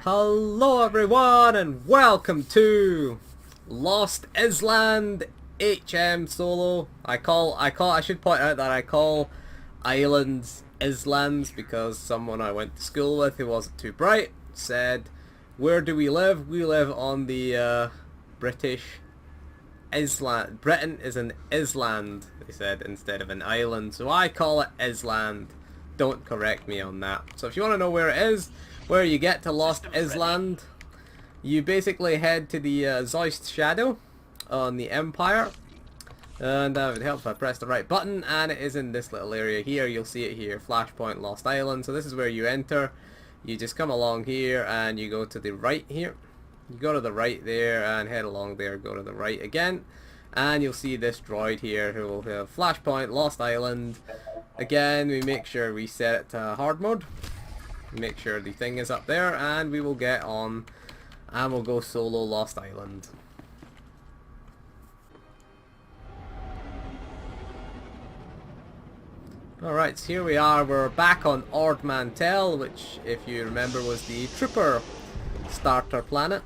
Hello everyone and welcome to Lost Island HM solo. I should point out that I call islands islands because someone I went to school with who wasn't too bright said, where do we live? We live on the British island. Britain is an island, they said, instead of an island, so I call it Island. Don't correct me on that. So if you want to know where it is, where you get to Lost Island, you basically head to the Zeus Shadow on the Empire, and it would help if I press the right button, and it is in this little area here. You'll see it here, Flashpoint Lost Island. So this is where you enter. You just come along here and you go to the right here. You go to the right there and head along there, go to the right again, and you'll see this droid here who will have Flashpoint Lost Island. Again, we make sure we set it to hard mode. Make sure the thing is up there, and we will get on and we'll go solo Lost Island. Alright, so here we are. We're back on Ord Mantell, which, if you remember, was the Trooper starter planet.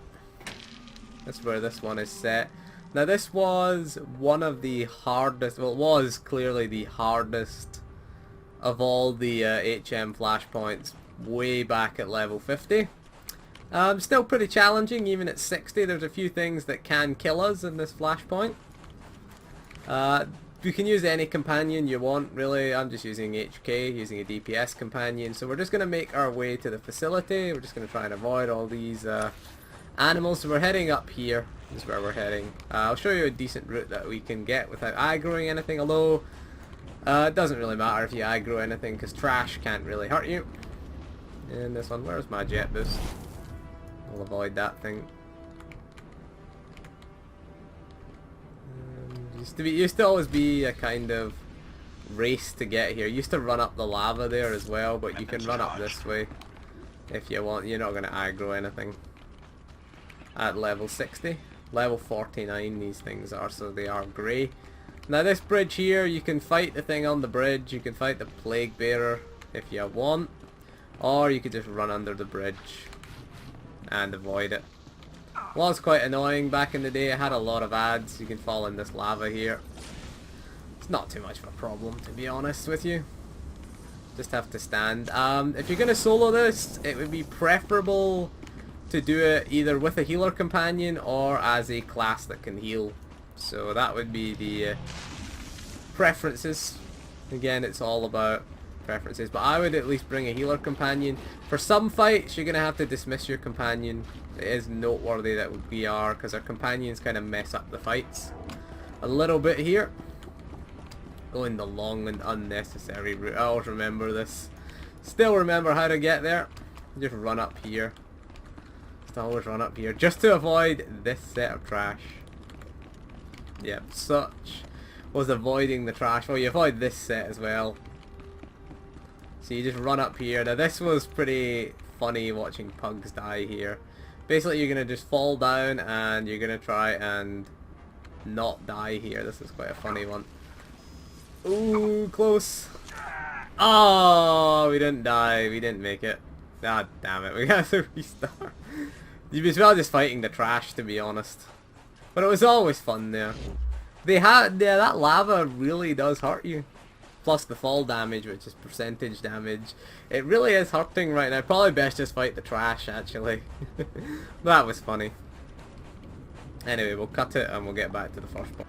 That's where this one is set. Now this was one of the hardest, well, it was clearly the hardest of all the HM flashpoints way back at level 50. Still pretty challenging even at 60. There's a few things that can kill us in this flashpoint. You can use any companion you want, really. I'm just using HK, using a DPS companion. So we're just going to make our way to the facility. We're just going to try and avoid all these animals. So we're heading up here. This is where we're heading. I'll show you a decent route that we can get without aggroing anything, although it doesn't really matter if you aggro anything because trash can't really hurt you. And this one, where's my jet boost? We'll avoid that thing. Used to always be a kind of race to get here. Used to run up the lava there as well, but you can run up this way if you want. You're not going to aggro anything at level 60. Level 49 these things are, so they are grey. Now this bridge here, you can fight the thing on the bridge. You can fight the plague bearer if you want, or you could just run under the bridge and avoid it. Was quite annoying back in the day. It had a lot of ads. You can fall in this lava here. It's not too much of a problem, to be honest with you. Just have to stand. If you're going to solo this, it would be preferable to do it either with a healer companion or as a class that can heal. So that would be the preferences. Again, it's all about preferences, but I would at least bring a healer companion. For some fights, you're going to have to dismiss your companion. It is noteworthy that we are, because our companions kind of mess up the fights a little bit here. Going the long and unnecessary route. I always remember this. Still remember how to get there. Just run up here. Just always run up here, just to avoid this set of trash. Yep, such was avoiding the trash. Well, you avoid this set as well. So you just run up here. Now this was pretty funny watching pugs die here. Basically you're going to just fall down and you're going to try and not die here. This is quite a funny one. Ooh, close. Oh, we didn't die. We didn't make it. God damn it. We got to restart. You'd as well just fighting the trash, to be honest. But it was always fun there. That lava really does hurt you. Plus the fall damage, which is percentage damage. It really is hurting right now. Probably best just fight the trash, actually. That was funny. Anyway, we'll cut it and we'll get back to the first part.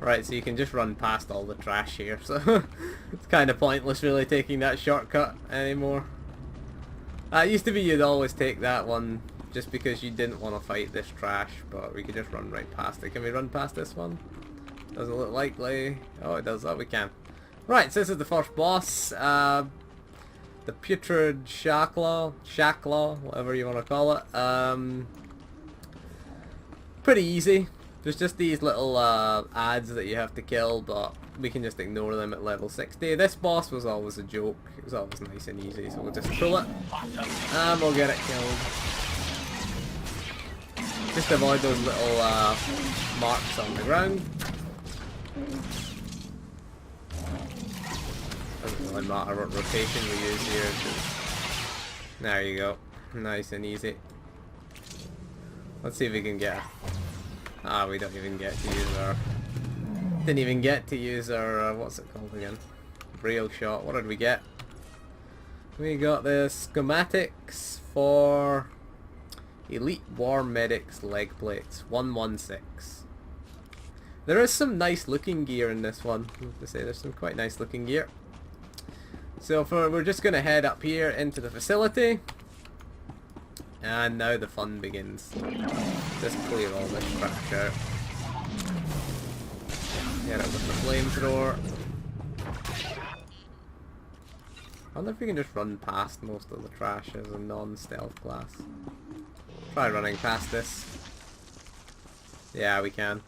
Right, so you can just run past all the trash here, so it's kind of pointless really taking that shortcut anymore. It used to be you'd always take that one just because you didn't want to fight this trash, but we could just run right past it. Can we run past this one? Doesn't look likely. Oh, it does. Oh, we can. Right, so this is the first boss. The Putrid Shacklaw, whatever you want to call it. Pretty easy. There's just these little ads that you have to kill, but we can just ignore them at level 60. This boss was always a joke. It was always nice and easy, so we'll just pull it and we'll get it killed. Just avoid those little marks on the ground. really matter what rotation we use here. There you go. Nice and easy. Let's see if we can get... Ah, we don't even get to use our... Didn't even get to use our... what's it called again? Rail shot. What did we get? We got the schematics for Elite War Medics leg plates. 116. There is some nice looking gear in this one. I have to say, there's some quite nice looking gear. So we're just going to head up here into the facility. And now the fun begins. Just clear all this trash out. Get it with the flamethrower. I wonder if we can just run past most of the trash as a non-stealth class. Try running past this. Yeah, we can.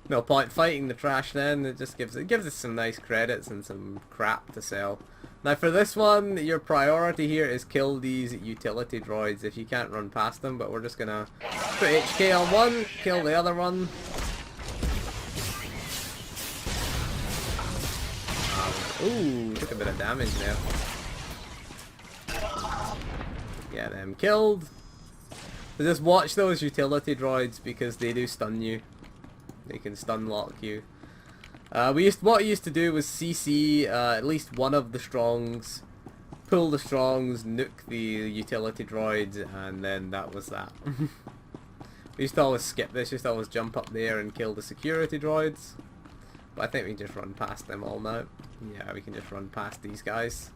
No point fighting the trash then. It just gives us some nice credits and some crap to sell. Now for this one, your priority here is kill these utility droids if you can't run past them, but we're just gonna put HK on one, kill the other one. Ooh, took a bit of damage there. Get them killed. So just watch those utility droids because they do stun you. They can stun lock you. What we used to do was CC at least one of the strongs, pull the strongs, nuke the utility droids, and then that was that. We used to always skip this, used to always jump up there and kill the security droids. But I think we can just run past them all now. Yeah, we can just run past these guys.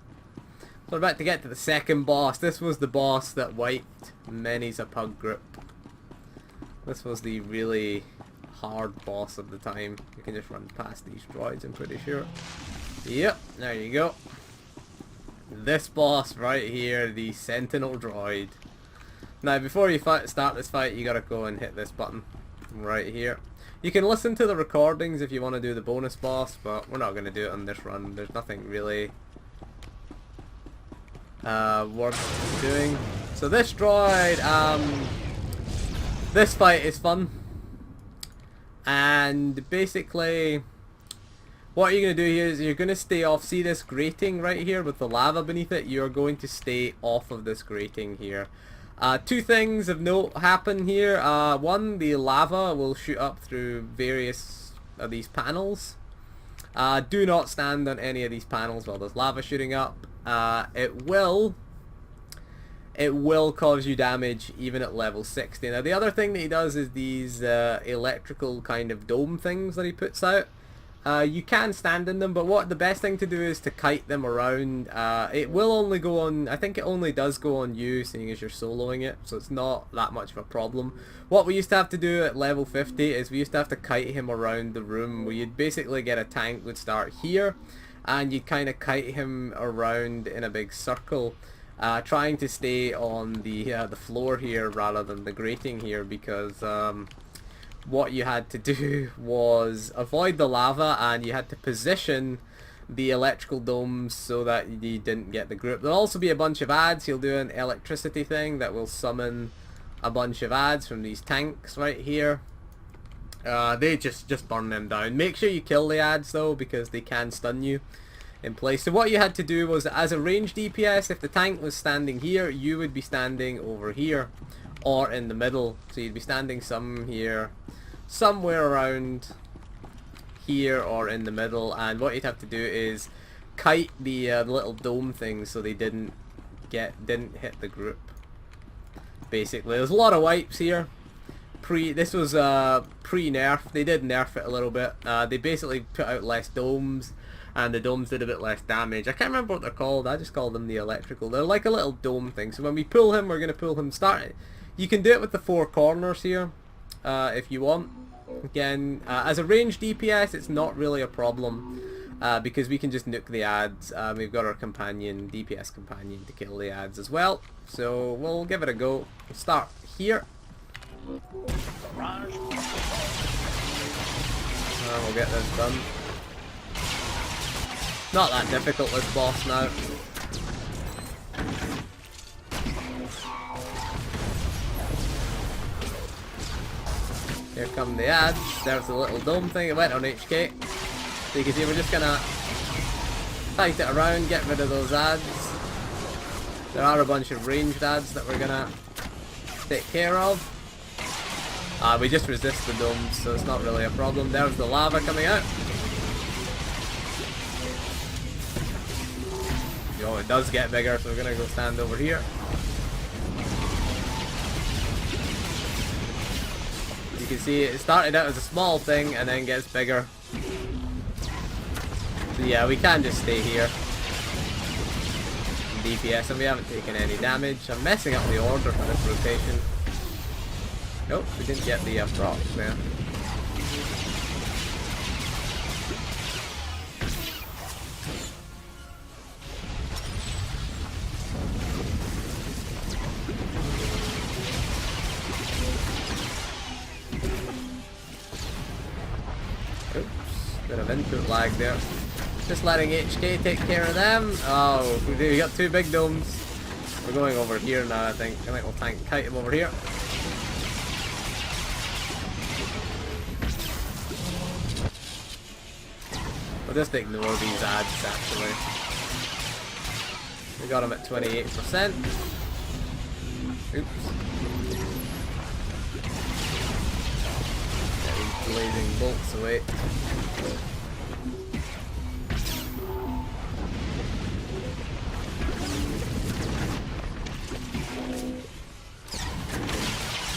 So we're about to get to the second boss. This was the boss that wiped many's a pug group. This was the really hard boss of the time. You can just run past these droids, I'm pretty sure. Yep, there you go. This boss right here, the Sentinel Droid. Now before you start this fight, you gotta go and hit this button right here. You can listen to the recordings if you want to do the bonus boss, but we're not going to do it on this run. There's nothing really worth doing. So this droid, this fight is fun. And basically, what you're going to do here is you're going to stay off. See this grating right here with the lava beneath it? You're going to stay off of this grating here. Two things of note happen here. One, the lava will shoot up through various of these panels. Do not stand on any of these panels while there's lava shooting up. It will cause you damage even at level 60. Now the other thing that he does is these electrical kind of dome things that he puts out. You can stand in them, but what the best thing to do is to kite them around. It will only go on, I think it only does go on you, seeing as you're soloing it, so it's not that much of a problem. What we used to have to do at level 50 is we used to have to kite him around the room, where you'd basically get a tank would start here, and you'd kind of kite him around in a big circle, trying to stay on the floor here rather than the grating here, because what you had to do was avoid the lava, and you had to position the electrical domes so that you didn't get the group. There'll also be a bunch of ads. He'll do an electricity thing that will summon a bunch of ads from these tanks right here. They just burn them down. Make sure you kill the ads though, because they can stun you in place. So what you had to do was, as a ranged DPS, if the tank was standing here, you would be standing over here or in the middle. So you'd be standing somewhere around here or in the middle, and what you'd have to do is kite the little dome things so they didn't hit the group. Basically, there's a lot of wipes here. This was pre-nerf. They did nerf it a little bit. They basically put out less domes, and the domes did a bit less damage. I can't remember what they're called. I just call them the electrical. They're like a little dome thing. So when we pull him, we're going to pull him You can do it with the four corners here. If you want. Again, as a ranged DPS, it's not really a problem because we can just nuke the ads. We've got our DPS companion to kill the ads as well. So we'll give it a go. We'll start here. We'll get this done. Not that difficult, this boss now. Here come the ads. There's the little dome thing. It went on HK. So you can see we're just gonna tight it around, get rid of those ads. There are a bunch of ranged ads that we're gonna take care of. We just resist the domes, so it's not really a problem. There's the lava coming out. Oh, it does get bigger, so we're gonna go stand over here. You can see it started out as a small thing and then gets bigger. So yeah, we can just stay here. DPS, and we haven't taken any damage. I'm messing up the order for this rotation. Nope, we didn't get the proc there. Oops, bit of input lag there. Just letting HK take care of them. Oh, we got two big domes. We're going over here now, I think. I think we'll tank kite him over here. We'll just ignore these ads, actually. We got him at 28%. Oops. Get these blazing bolts away.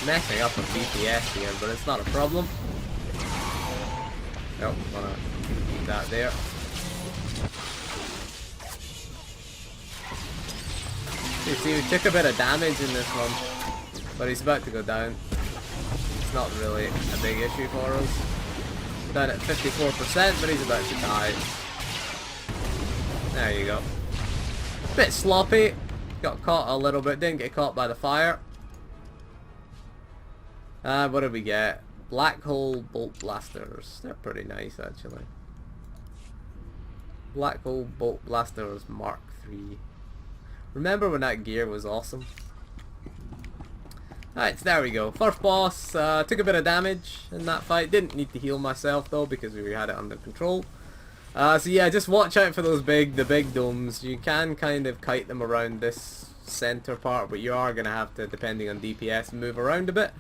Messing up on DPS here, but it's not a problem. Nope, wanna keep that there. You see, we took a bit of damage in this one, but he's about to go down. It's not really a big issue for us. We're down at 54%, but he's about to die. There you go. Bit sloppy. Got caught a little bit, didn't get caught by the fire. What did we get? Black hole bolt blasters. They're pretty nice, actually. Black hole bolt blasters Mark III. Remember when that gear was awesome? Alright, so there we go. First boss, took a bit of damage in that fight. Didn't need to heal myself though because we had it under control. So yeah, just watch out for those the big domes. You can kind of kite them around this center part, but you are going to have to, depending on DPS, move around a bit.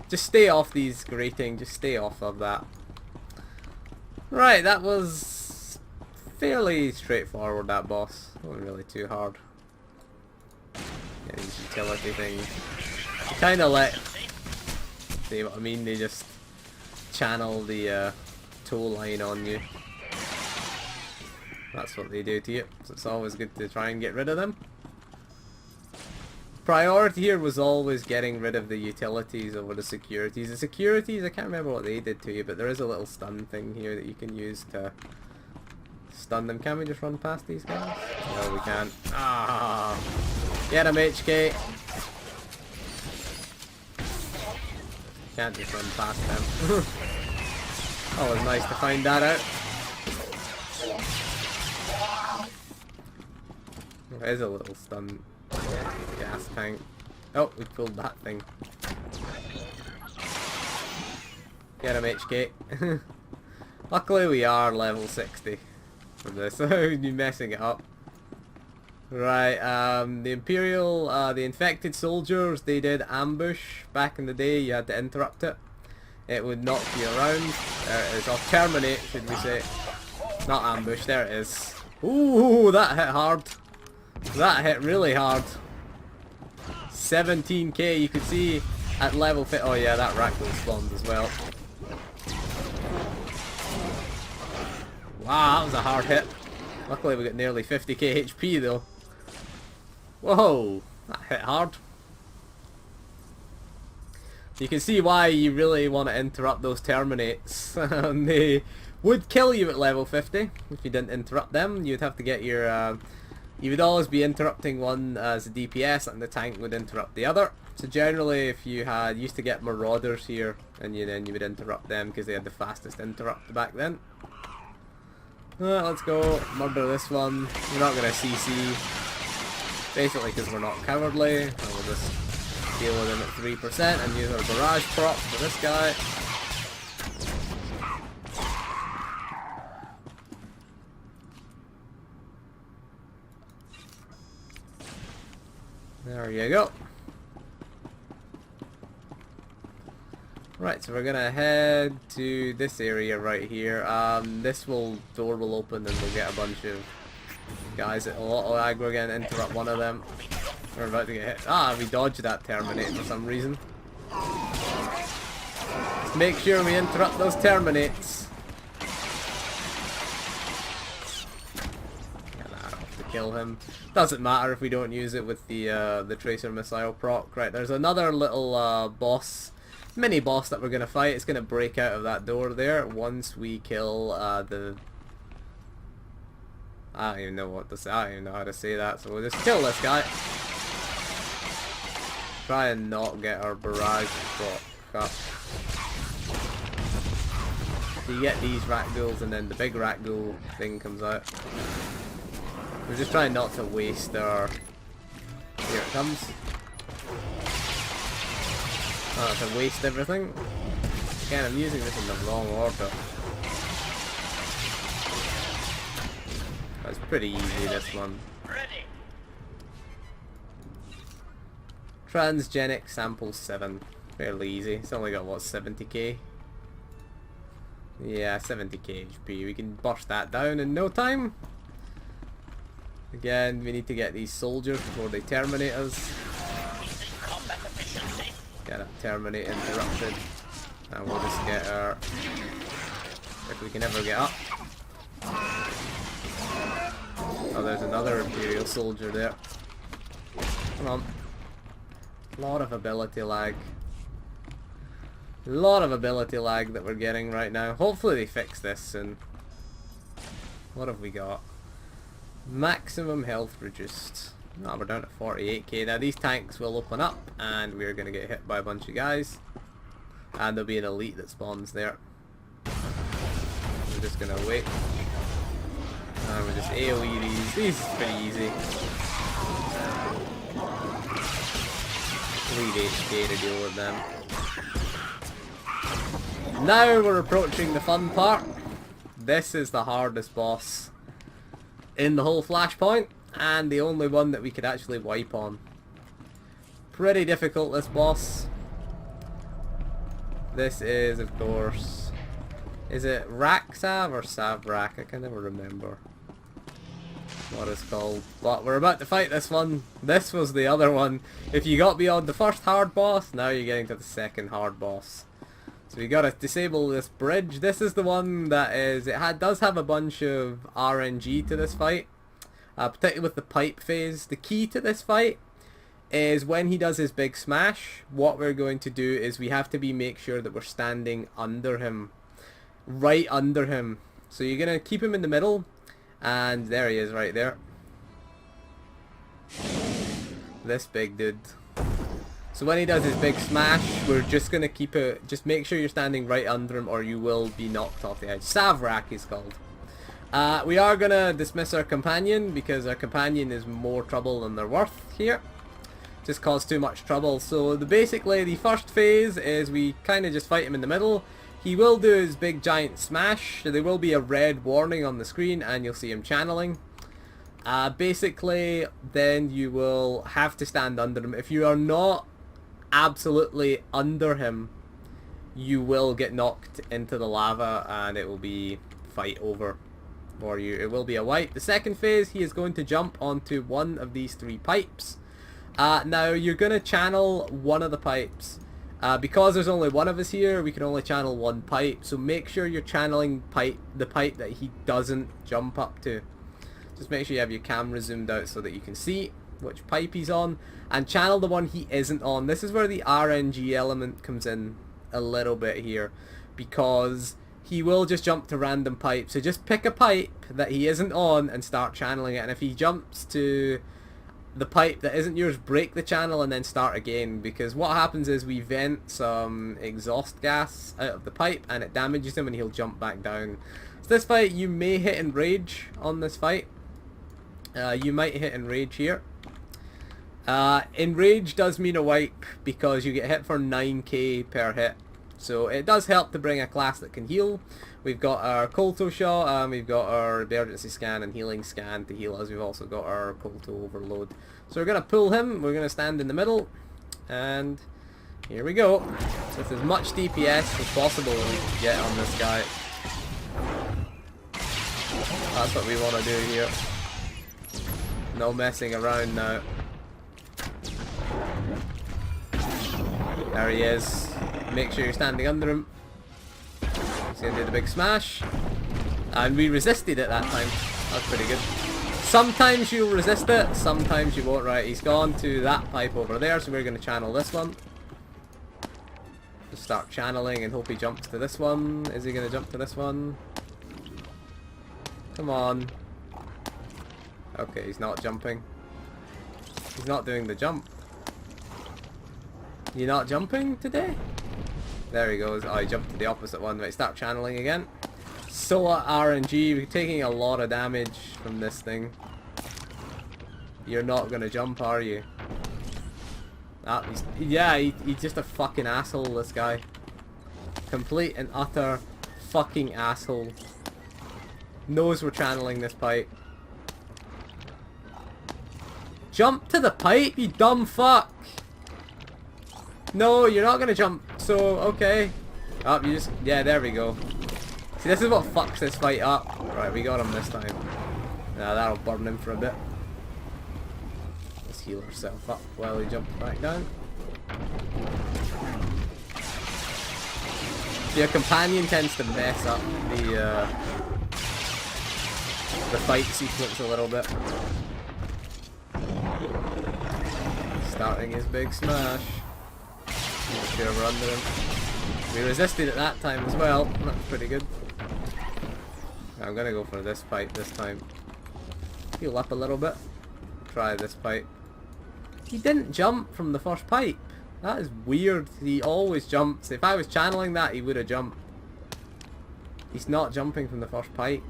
Just stay off these grating, just stay off of that. Right, that was fairly straightforward, that boss. Wasn't really too hard. Yeah, these utility things. You kind of let, see what I mean, they just channel the tow line on you. That's what they do to you, so it's always good to try and get rid of them. Priority here was always getting rid of the utilities over the securities. The securities, I can't remember what they did to you, but there is a little stun thing here that you can use to stun them. Can we just run past these guys? No, we can't. Ah, get him, HK. Can't just run past them. Always nice to find that out. There is a little stun gas tank. Oh, we pulled that thing. Get him, HK. Luckily we are level 60 for this, so you're messing it up. Right, the Imperial, the infected soldiers, they did ambush back in the day. You had to interrupt it. It would knock you around. There it is. Or terminate, should we say. Not ambush, there it is. Ooh, that hit hard. That hit really hard. 17k, you could see at level fit. Oh yeah, that Rack spawned as well. Wow, that was a hard hit. Luckily we got nearly 50k HP though. Whoa, that hit hard. You can see why you really want to interrupt those terminates. They would kill you at level 50 if you didn't interrupt them. You'd have to get your you would always be interrupting one as a DPS and the tank would interrupt the other. So generally if you used to get marauders here and then you would interrupt them because they had the fastest interrupt back then. Let's go murder this one. We're not going to CC basically because we're not cowardly. And we'll just deal with him at 3% and use our barrage prop for this guy. There you go. Right, so we're gonna head to this area right here. This door will open and we'll get a bunch of guys that will auto aggro again, interrupt one of them. We're about to get hit. Ah, we dodged that Terminate for some reason. Let's make sure we interrupt those Terminates. Get that off to kill him. Doesn't matter if we don't use it with the Tracer Missile proc. Right, there's another little boss. Mini boss that we're gonna fight. It's gonna break out of that door there once we kill the. I don't even know what to say. I don't even know how to say that. So we'll just kill this guy. Try and not get our barrage up. So you get these Rakghouls and then the big Rakghoul thing comes out. We're just trying not to waste our. Here it comes. To waste everything. Again, I'm using this in the wrong order. That's pretty easy, this one. Transgenic sample 7. Fairly easy. It's only got, what, 70k? Yeah, 70k HP. We can burst that down in no time. Again, we need to get these soldiers before they terminate us. Get a Terminate interrupted, and we'll just get our, if we can ever get up. Oh, there's another Imperial soldier there. Come on. A lot of ability lag. A lot of ability lag that we're getting right now. Hopefully they fix this soon. What have we got? Maximum health reduced. No, we're down to 48k. Now these tanks will open up and we're going to get hit by a bunch of guys. And there'll be an elite that spawns there. We're just going to wait. And we'll just AoE these. These is pretty easy. 3 HP to deal with them. Now we're approaching the fun part. This is the hardest boss in the whole Flashpoint. And the only one that we could actually wipe on. Pretty difficult, this boss. This is, of course... Is it Sav or Sav-Rak? I can never remember what it's called. But we're about to fight this one. This was the other one. If you got beyond the first hard boss, now you're getting to the second hard boss. So we gotta disable this bridge. This is the one that is... It does have a bunch of RNG to this fight. Particularly with the pipe phase. The key to this fight is when he does his big smash, what we're going to do is we have to make sure that we're standing under him. Right under him. So you're going to keep him in the middle, and there he is right there. This big dude. So when he does his big smash, we're just going to keep it, just make sure you're standing right under him or you will be knocked off the edge. Sav-Rak is called. We are going to dismiss our companion because our companion is more trouble than they're worth here. Just caused too much trouble. So basically the first phase is we kind of just fight him in the middle. He will do his big giant smash. So there will be a red warning on the screen and you'll see him channeling. Basically then you will have to stand under him. If you are not absolutely under him, you will get knocked into the lava and it will be fight over. For you. It will be a wipe. The second phase, he is going to jump onto one of these 3 pipes. Now you're going to channel one of the pipes. Because there's only one of us here, we can only channel one pipe. So make sure you're channeling the pipe that he doesn't jump up to. Just make sure you have your camera zoomed out so that you can see which pipe he's on. And channel the one he isn't on. This is where the RNG element comes in a little bit here. Because he will just jump to random pipes. So just pick a pipe that he isn't on and start channeling it. And if he jumps to the pipe that isn't yours, break the channel and then start again. Because what happens is we vent some exhaust gas out of the pipe and it damages him and he'll jump back down. So this fight, you may hit Enrage on this fight. You might hit Enrage here. Enrage does mean a wipe because you get hit for 9k per hit. So it does help to bring a class that can heal, We've got our Kolto shot, and we've got our emergency scan and healing scan to heal us. We've also got our Kolto overload. So we're going to pull him, we're going to stand in the middle, and here we go. So with as much DPS as possible we can get on this guy. That's what we want to do here. No messing around now. There he is. Make sure you're standing under him. He's going to do the big smash. And we resisted it that time. That's pretty good. Sometimes you'll resist it, sometimes you won't. Right, he's gone to that pipe over there, so we're going to channel this one. Just start channeling and hope he jumps to this one. Is he going to jump to this one? Come on. Okay, he's not jumping. He's not doing the jump. You not jumping today? There he goes. Oh, he jumped to the opposite one. Right, start channeling again. So RNG, we're taking a lot of damage from this thing. You're not gonna jump, are you? He's just a fucking asshole, this guy. Complete and utter fucking asshole. Knows we're channeling this pipe. Jump to the pipe, you dumb fuck! No, you're not gonna jump, so okay. Oh, you just... yeah, there we go. See, this is what fucks this fight up. Right, we got him this time. Nah, that'll burn him for a bit. Let's heal ourselves up while he jumps back down. Your companion tends to mess up the fight sequence a little bit. Starting his big smash. Make sure we're under him. We resisted it that time as well. That's pretty good. I'm gonna go for this pipe this time. Heal up a little bit. Try this pipe. He didn't jump from the first pipe. That is weird. He always jumps. If I was channeling that, he would have jumped. He's not jumping from the first pipe.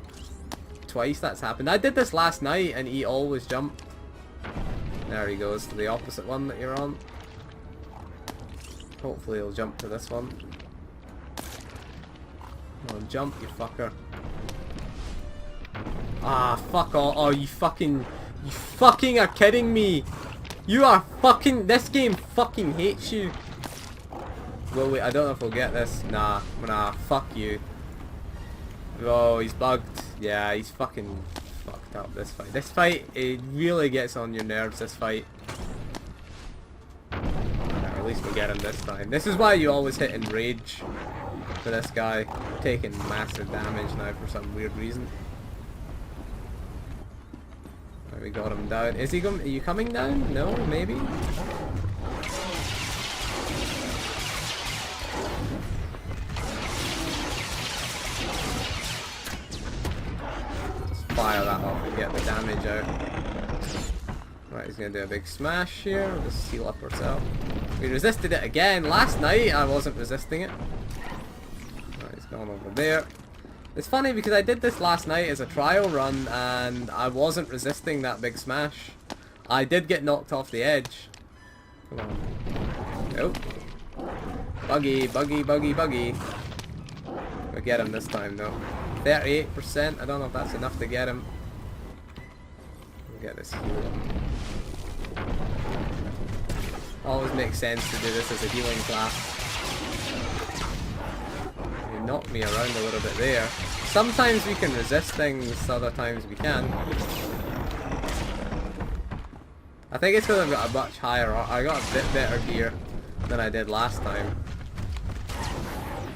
Twice that's happened. I did this last night and he always jumped. There he goes to the opposite one that you're on. Hopefully he'll jump to this one. Come on, jump, you fucker. Ah, fuck all. Oh, you fucking are kidding me. You are fucking, this game fucking hates you. Well, wait, I don't know if we'll get this. Nah, fuck you. Oh, he's bugged. Yeah, he's fucking fucked up this fight. This fight, it really gets on your nerves, this fight. At least we'll get him this time. This is why you always hit in rage for this guy. Taking massive damage now for some weird reason. Right, we got him down. Is he going? Are you coming down? No, maybe. Just fire that off and get the damage out. Right, he's gonna do a big smash here. We'll just seal up ourselves. We resisted it again. Last night I wasn't resisting it. Right, he's gone over there. It's funny because I did this last night as a trial run and I wasn't resisting that big smash. I did get knocked off the edge. Come on. Nope. Buggy. We'll get him this time though. 38%. I don't know if that's enough to get him. We'll get this heal. Always makes sense to do this as a healing class. You knocked me around a little bit there. Sometimes we can resist things, other times we can. I think it's because I've got a much higher... I got a bit better gear than I did last time.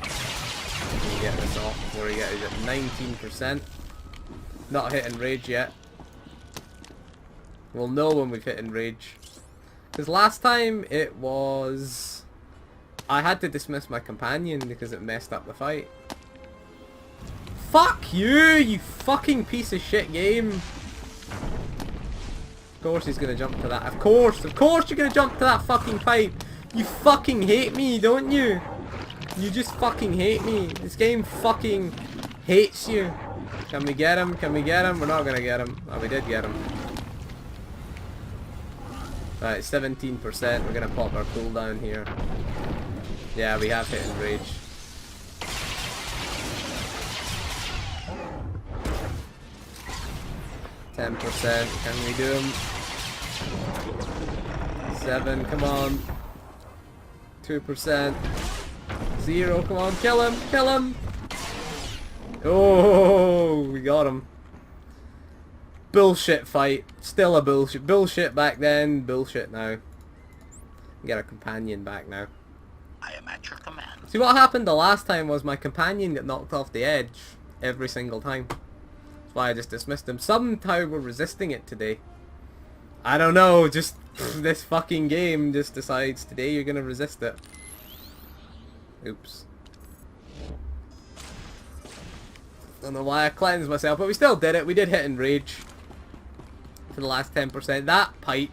Let me get this off before he gets at 19%. Not hitting rage yet. We'll know when we've hit in rage. Because last time it was... I had to dismiss my companion because it messed up the fight. Fuck you, you fucking piece of shit game. Of course he's gonna jump to that. Of course you're gonna jump to that fucking pipe. You fucking hate me, don't you? You just fucking hate me. This game fucking hates you. Can we get him? Can we get him? We're not gonna get him. Oh, we did get him. Right, 17%. We're gonna pop our cooldown here. Yeah, we have hit in rage. 10%. Can we do him? 7. Come on. 2%. 0. Come on. Kill him. Kill him. Oh, we got him. Bullshit fight. Still a bullshit. Bullshit back then. Bullshit now. Get our companion back now. I am at your command. See, what happened the last time was my companion got knocked off the edge every single time. That's why I just dismissed him. Somehow we're resisting it today. I don't know, just this fucking game just decides today you're gonna resist it. Oops. Don't know why I cleansed myself, but we still did it. We did hit Enrage for the last 10%. That pipe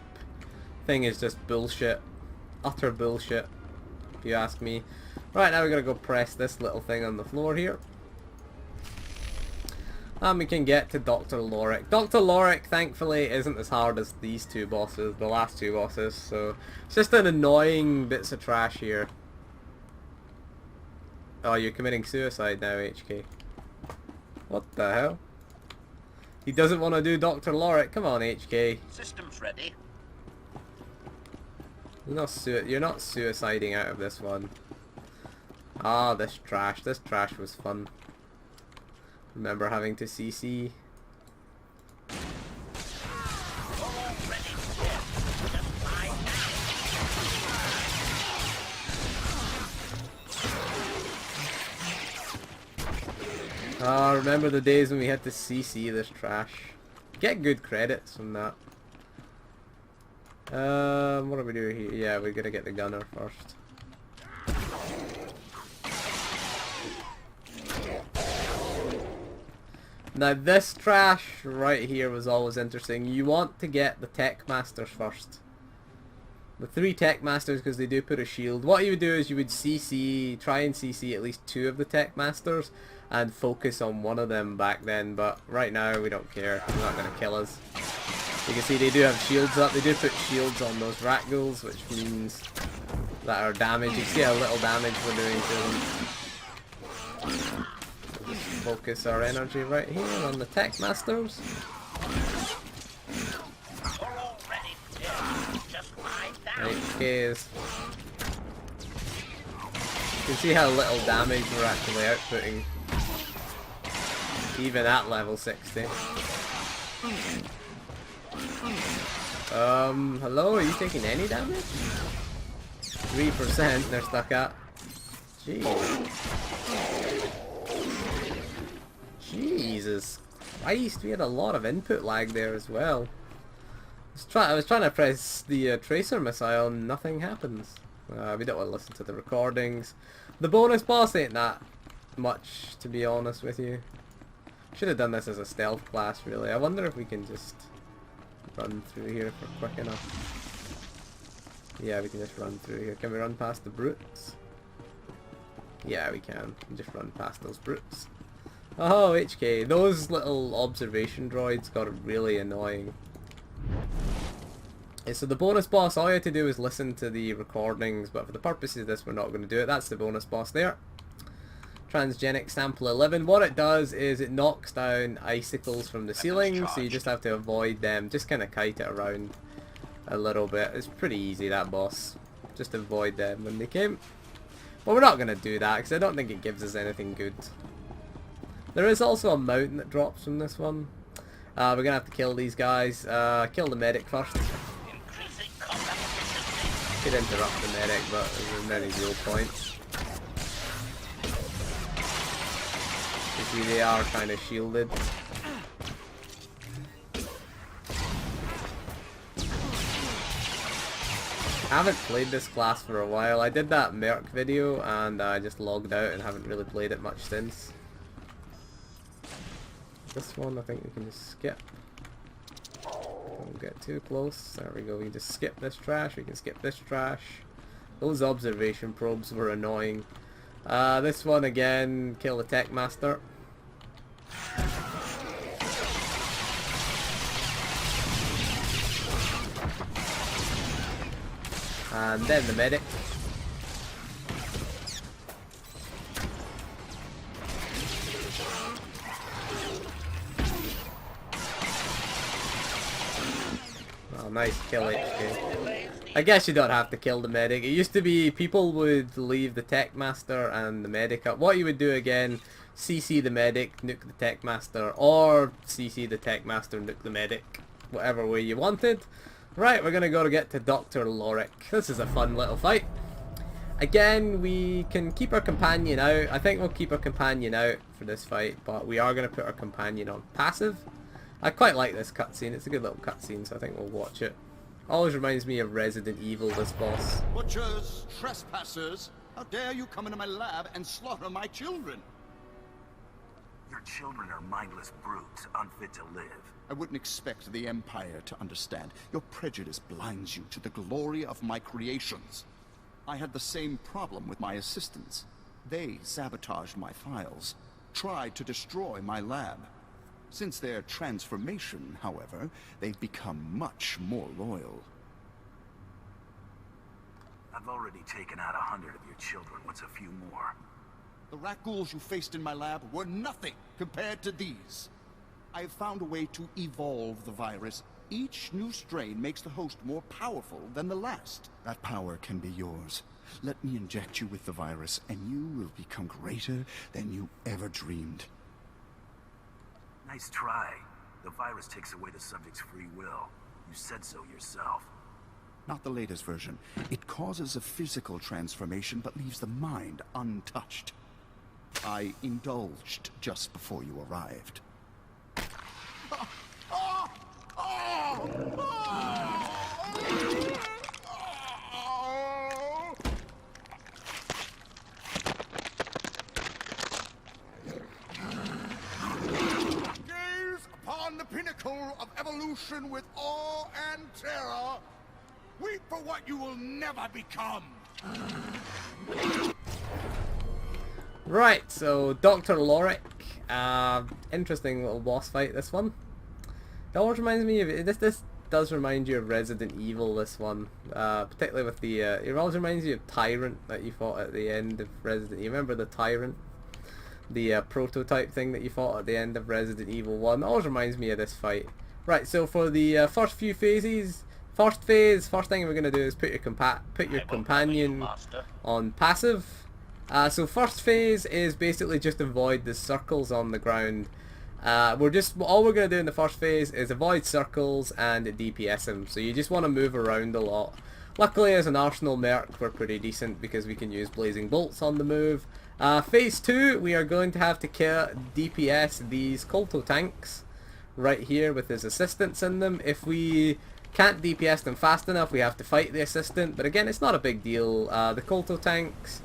thing is just bullshit. Utter bullshit, if you ask me. Right, now we're gonna go press this little thing on the floor here. And we can get to Dr. Lorrick. Dr. Lorrick, thankfully, isn't as hard as these two bosses, the last two bosses, so it's just an annoying bits of trash here. Oh, you're committing suicide now, HK. What the hell? He doesn't want to do Dr. Lorrick. Come on, HK. Systems ready. You're not suiciding out of this one. Ah, this trash. This trash was fun. Remember having to CC. Ah, remember the days when we had to CC this trash. Get good credits from that. What do we do here? Yeah, we're gonna get the gunner first. Now this trash right here was always interesting. You want to get the tech masters first. The 3 tech masters, because they do put a shield. What you would do is you would try and CC at least 2 of the tech masters and focus on one of them back then, but right now we don't care. They're not going to kill us. You can see they do have shields up. They do put shields on those rat ghouls, which means that our damage, you see how little damage we're doing to them. Just focus our energy right here on the tech masters. HKs. You can see how little damage we're actually outputting, even at level 60. Hello, are you taking any damage? 3% they're stuck at. Jeez. Jesus Christ, we had a lot of input lag there as well. I was trying to press the tracer missile and nothing happens. We don't want to listen to the recordings. The bonus boss ain't that much, to be honest with you. Should have done this as a stealth class, really. I wonder if we can just run through here if we're quick enough. Yeah, we can just run through here. Can we run past the brutes? Yeah, we can. Just run past those brutes. Oh, HK. Those little observation droids got really annoying. So the bonus boss, all you have to do is listen to the recordings, but for the purposes of this we're not going to do it. That's the bonus boss there. Transgenic Sample 11. What it does is it knocks down icicles from the ceiling, so you just have to avoid them. Just kind of kite it around a little bit. It's pretty easy, that boss. Just avoid them when they came. But we're not going to do that, because I don't think it gives us anything good. There is also a mountain that drops from this one. We're going to have to kill these guys. Kill the medic first. Could interrupt the medic, but there's no real point. You see, they are kind of shielded. I haven't played this class for a while. I did that Merc video and I just logged out and haven't really played it much since. This one I think we can just skip. Don't get too close. There we go. We can just skip this trash. We can skip this trash. Those observation probes were annoying. This one again, kill the tech master. And then the medic. nice kill HK. I guess you don't have to kill the medic. It used to be people would leave the tech master and the medic up. What you would do again, CC the medic, nuke the tech master, or CC the tech master, nuke the medic. Whatever way you wanted. Right, we're gonna go to get to Dr. Lorrick. This is a fun little fight. Again, we can keep our companion out. I think we'll keep our companion out for this fight, but we are going to put our companion on passive. I quite like this cutscene. It's a good little cutscene, so I think we'll watch it. Always reminds me of Resident Evil, this boss. Butchers, trespassers, how dare you come into my lab and slaughter my children? Your children are mindless brutes, unfit to live. I wouldn't expect the Empire to understand. Your prejudice blinds you to the glory of my creations. I had the same problem with my assistants. They sabotaged my files, tried to destroy my lab. Since their transformation, however, they've become much more loyal. I've already taken out 100 of your children. What's a few more? The rat ghouls you faced in my lab were nothing compared to these. I have found a way to evolve the virus. Each new strain makes the host more powerful than the last. That power can be yours. Let me inject you with the virus, and you will become greater than you ever dreamed. Nice try. The virus takes away the subject's free will. You said so yourself. Not the latest version. It causes a physical transformation, but leaves the mind untouched. I indulged just before you arrived. Gaze upon the pinnacle of evolution with awe and terror. Weep for what you will never become. Right, so Dr. Lorrick. Interesting little boss fight, this one. It always reminds me of this does remind you of Resident Evil, this one. Particularly with the it always reminds you of Tyrant that you fought at the end of Resident Evil. Remember the Tyrant? The prototype thing that you fought at the end of Resident Evil 1. It always reminds me of this fight. Right, so for the first few phases, first thing we're gonna do is put your companion on passive. So first phase is basically just avoid the circles on the ground. All we're going to do in the first phase is avoid circles and DPS him. So you just want to move around a lot. Luckily as an Arsenal Merc we're pretty decent because we can use blazing bolts on the move. Phase 2 we are going to have to DPS these Kolto tanks right here with his assistants in them. If we can't DPS them fast enough we have to fight the assistant, but again it's not a big deal. The Kolto tanks,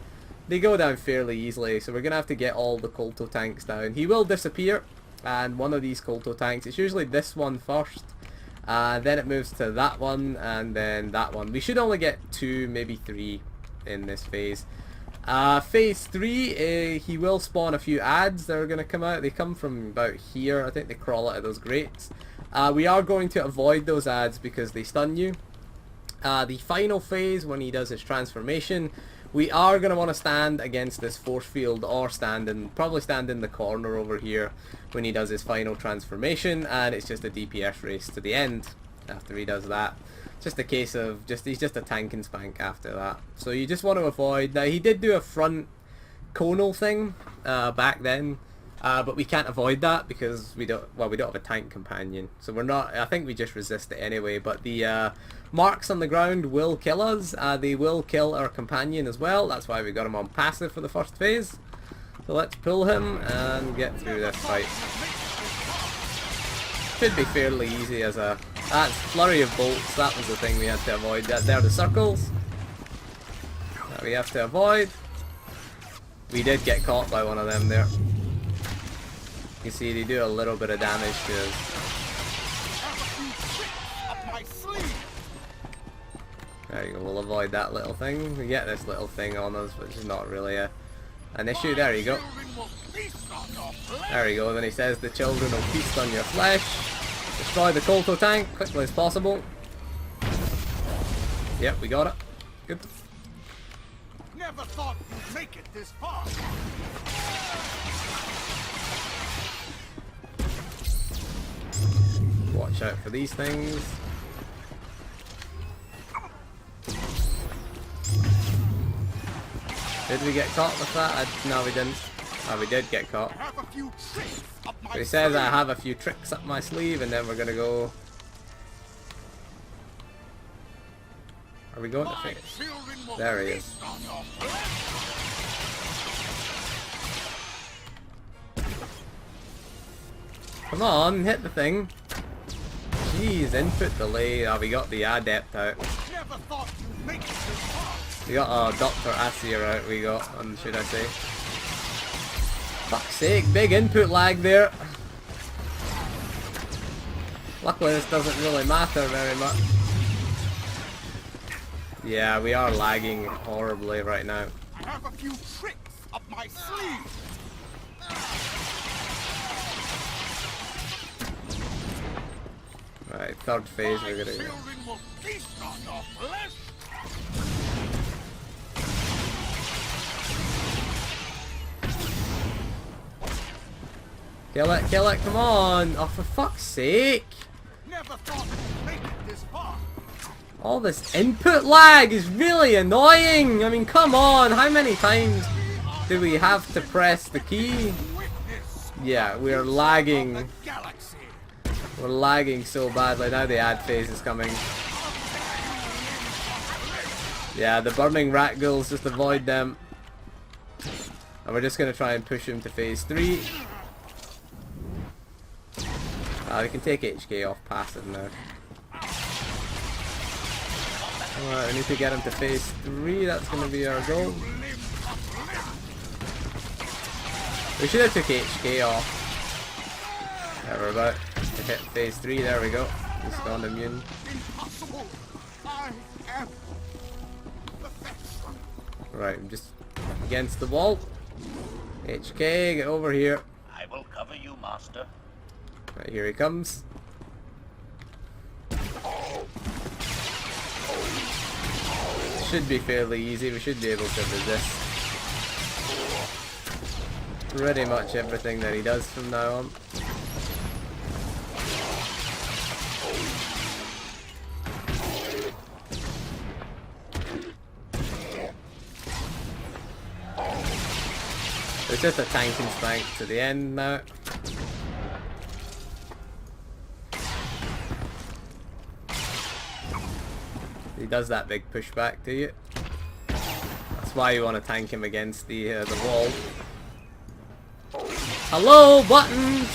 they go down fairly easily, so we're going to have to get all the Kolto tanks down. He will disappear, and one of these Kolto tanks, it's usually this one first, then it moves to that one, and then that one. We should only get 2, maybe 3 in this phase. Phase 3, he will spawn a few ads that are going to come out. They come from about here, I think they crawl out of those grates. We are going to avoid those ads because they stun you. The final phase, when he does his transformation, we are going to want to stand against this force field or probably stand in the corner over here when he does his final transformation, and it's just a DPS race to the end after he does that. Just a case of he's just a tank and spank after that. So you just want to avoid. Now he did do a front conal thing back then, but we can't avoid that because we don't have a tank companion. So we're not. I think we just resist it anyway. But the marks on the ground will kill us. They will kill our companion as well. That's why we got him on passive for the first phase. So let's pull him and get through this fight. Should be fairly easy as a... That's flurry of bolts. That was the thing we had to avoid. They're the circles that we have to avoid. We did get caught by one of them there. You see, they do a little bit of damage to us. There you go, we'll avoid that little thing. We get this little thing on us, which is not really an issue. There you go. There you go, then he says the children will feast on your flesh. Destroy the Kolto tank quickly as possible. Yep, we got it. Good. Never thought you'd make it this far. Watch out for these things. Did we get caught with that? No, we didn't. Oh, we did get caught. I have a few tricks up my So he says I sleeve. have a few tricks up my sleeve, and then we're gonna go. Are we going to My face? children will There he is. feast on your flesh. Come on, hit the thing. Jeez, input delay. Oh, we got the adept out. Never thought you'd make it this far. We got Dr. Asir out, we got, should I say. Fuck's sake, big input lag there. Luckily this doesn't really matter very much. Yeah, we are lagging horribly right now. I have a few tricks up my sleeve. Right, third phase My we're gonna go. children will feast on your flesh. Kill it, come on! Oh, for fuck's sake! Never thought you'd make it this far. All this input lag is really annoying! I mean, come on! How many times do we have to press the key? Witness Yeah, we're of lagging. the galaxy. We're lagging so badly. Now the ad phase is coming. Yeah, the burning rat ghouls, just avoid them. And we're just going to try and push him to phase 3. We can take HK off passive now. Alright, we need to get him to phase 3. That's going to be our goal. We should have took HK off. Yeah, we're about to hit phase 3. There we go. He's gone immune. Impossible. I am perfection. Right, I'm just against the wall. HK, get over here. I will cover you, Master. Right, here he comes. Should be fairly easy. We should be able to resist pretty much everything that he does from now on. It's just a tank and spank to the end now. He does that big pushback to you. That's why you want to tank him against the wall. Hello, buttons!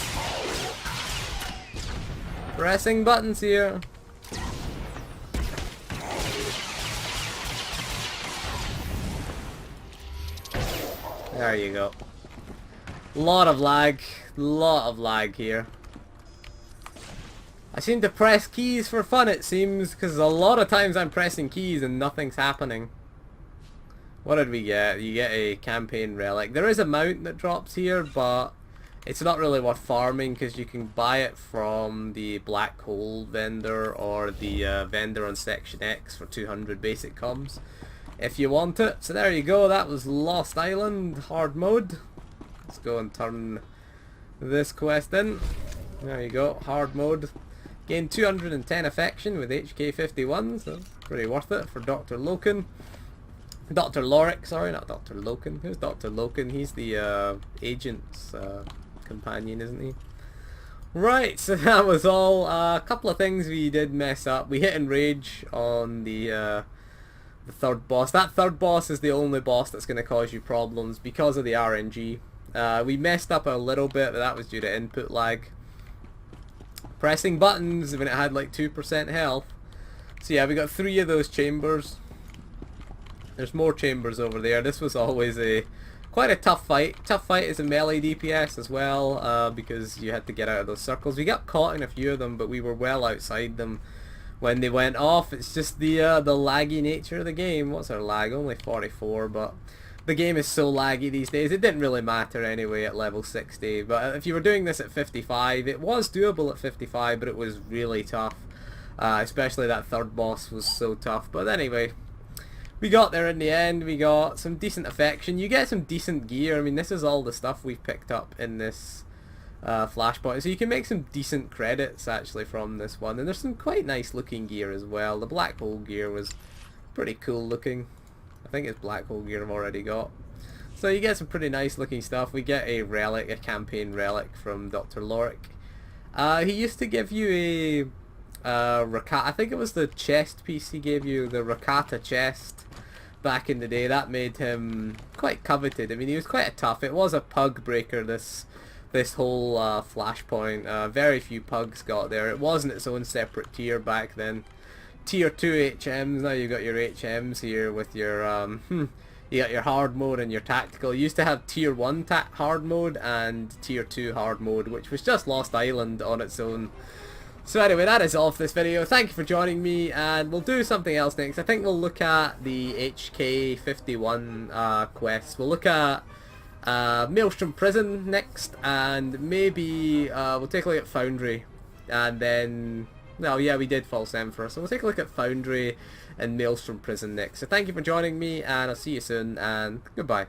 Pressing buttons here. There you go. Lot of lag here. I seem to press keys for fun, it seems, because a lot of times I'm pressing keys and nothing's happening. What did we get? You get a campaign relic. There is a mount that drops here, but it's not really worth farming because you can buy it from the black hole vendor or the vendor on Section X for 200 basic comms if you want it. So there you go, that was Lost Island hard mode. Let's go and turn this quest in. There you go, hard mode. Gained 210 affection with HK51, so pretty worth it for Dr. Loken. Dr. Lorrick, sorry, not Dr. Loken. Who's Dr. Loken? He's the agent's companion, isn't he? Right, so that was all. A couple of things we did mess up. We hit Enrage on the third boss. That third boss is the only boss that's going to cause you problems because of the RNG. We messed up a little bit, but that was due to input lag. Pressing buttons when it had like 2% health. So yeah, we got 3 of those chambers. There's more chambers over there. This was always quite a tough fight. Tough fight is a melee DPS as well, because you had to get out of those circles. We got caught in a few of them, but we were well outside them when they went off. It's just the laggy nature of the game. What's our lag? Only 44, but the game is so laggy these days. It didn't really matter anyway at level 60, but if you were doing this at 55, it was doable at 55, but it was really tough. Especially that third boss was so tough. But anyway, we got there in the end. We got some decent affection. You get some decent gear. I mean, this is all the stuff we've picked up in this flashpoint. So you can make some decent credits actually from this one. And there's some quite nice looking gear as well. The black hole gear was pretty cool looking. I think it's black hole gear I've already got. So you get some pretty nice looking stuff. We get a relic, a campaign relic from Dr. Lorrick. He used to give you a Rakata, I think it was the chest piece he gave you, the Rakata chest back in the day. That made him quite coveted. I mean, he was quite a tough. It was a pug breaker, this whole flashpoint. Very few pugs got there. It wasn't its own separate tier back then. Tier 2 HMs, now you've got your HMs here with your you got your hard mode and your tactical. You used to have tier 1 hard mode and tier 2 hard mode, which was just Lost Island on its own. So anyway, that is all for this video. Thank you for joining me, and we'll do something else next. I think we'll look at the HK51 quests. We'll look at Maelstrom Prison next, and maybe we'll take a look at Foundry, and then... No, yeah, we did False Emperor, so we'll take a look at Foundry and Maelstrom Prison next. So thank you for joining me, and I'll see you soon, and goodbye.